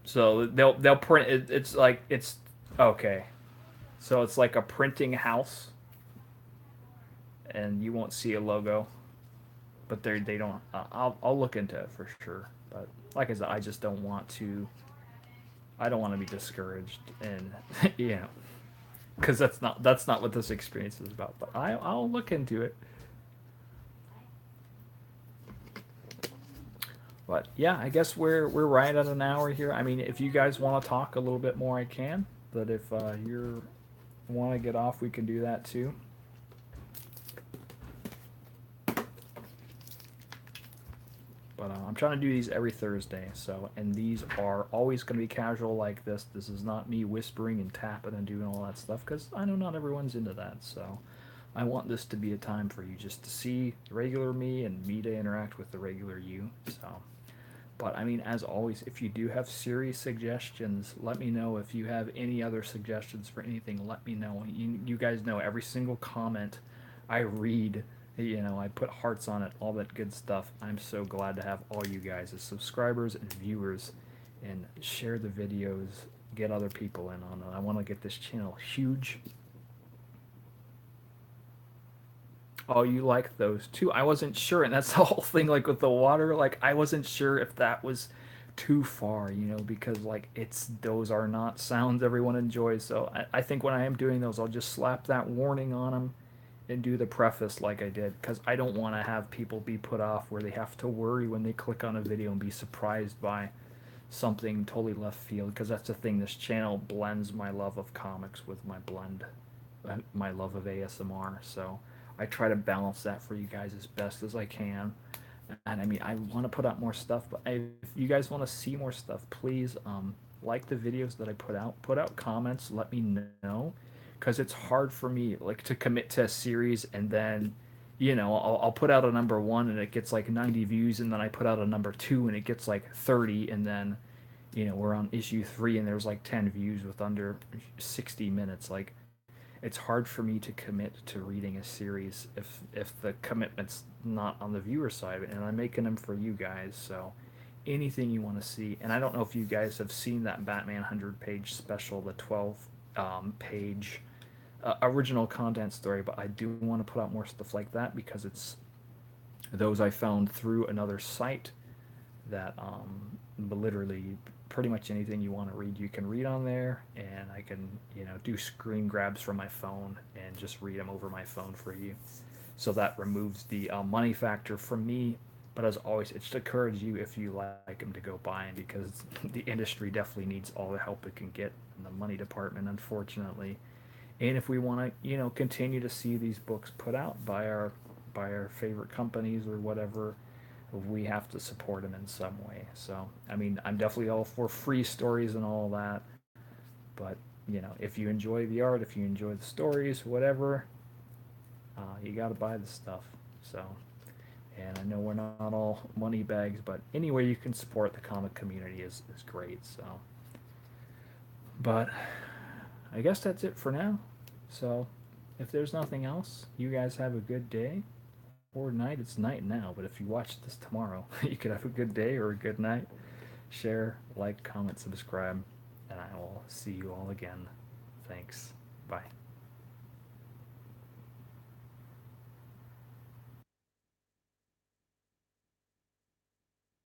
So they'll print it. It's like it's okay. So it's like a printing house, and you won't see a logo, but they don't. I'll look into it for sure. But like I said, I just don't want to. I don't want to be discouraged, and you know, because that's not what this experience is about. But I'll look into it. But yeah, I guess we're right at an hour here. I mean, if you guys want to talk a little bit more, I can. But if you want to get off, we can do that too. But I'm trying to do these every Thursday. So, and these are always going to be casual like this. This is not me whispering and tapping and doing all that stuff because I know not everyone's into that. So, I want this to be a time for you just to see the regular me and me to interact with the regular you. So, but I mean, as always, if you do have series suggestions, let me know. If you have any other suggestions for anything, let me know. You guys know every single comment I read, you know, I put hearts on it, all that good stuff. I'm so glad to have all you guys as subscribers and viewers, and share the videos, get other people in on it. I want to get this channel huge. Oh, you like those too? I wasn't sure, and that's the whole thing. Like with the water, like I wasn't sure if that was too far, you know, because like it's those are not sounds everyone enjoys. So I think when I am doing those, I'll just slap that warning on them and do the preface like I did, because I don't want to have people be put off where they have to worry when they click on a video and be surprised by something totally left field. Because that's the thing. This channel blends my love of comics with my love of ASMR. So I try to balance that for you guys as best as I can. And I mean, I want to put out more stuff, but if you guys want to see more stuff, please like the videos that I put out. Put out comments. Let me know, because it's hard for me like to commit to a series and then, you know, I'll put out a number one and it gets like 90 views, and then I put out a number two and it gets like 30, and then, you know, we're on issue three and there's like 10 views with under 60 minutes. Like it's hard for me to commit to reading a series if the commitment's not on the viewer side, and I'm making them for you guys. So anything you want to see, and I don't know if you guys have seen that Batman 100-page special, the 12 page original content story, but I do want to put out more stuff like that because it's those I found through another site that literally pretty much anything you want to read you can read on there, and I can, you know, do screen grabs from my phone and just read them over my phone for you. So that removes the money factor from me. But as always, it's to encourage you, if you like them, to go buy them, because the industry definitely needs all the help it can get in the money department, unfortunately. And if we want to, you know, continue to see these books put out by our favorite companies or whatever, we have to support them in some way. So, I mean, I'm definitely all for free stories and all that, but you know, if you enjoy the art, if you enjoy the stories, whatever, you got to buy the stuff. So, and I know we're not all money bags, but any way you can support the comic community is great. So, but I guess that's it for now. So, if there's nothing else, you guys have a good day or night. It's night now, but if you watch this tomorrow, you could have a good day or a good night. Share, like, comment, subscribe, and I will see you all again. Thanks. Bye.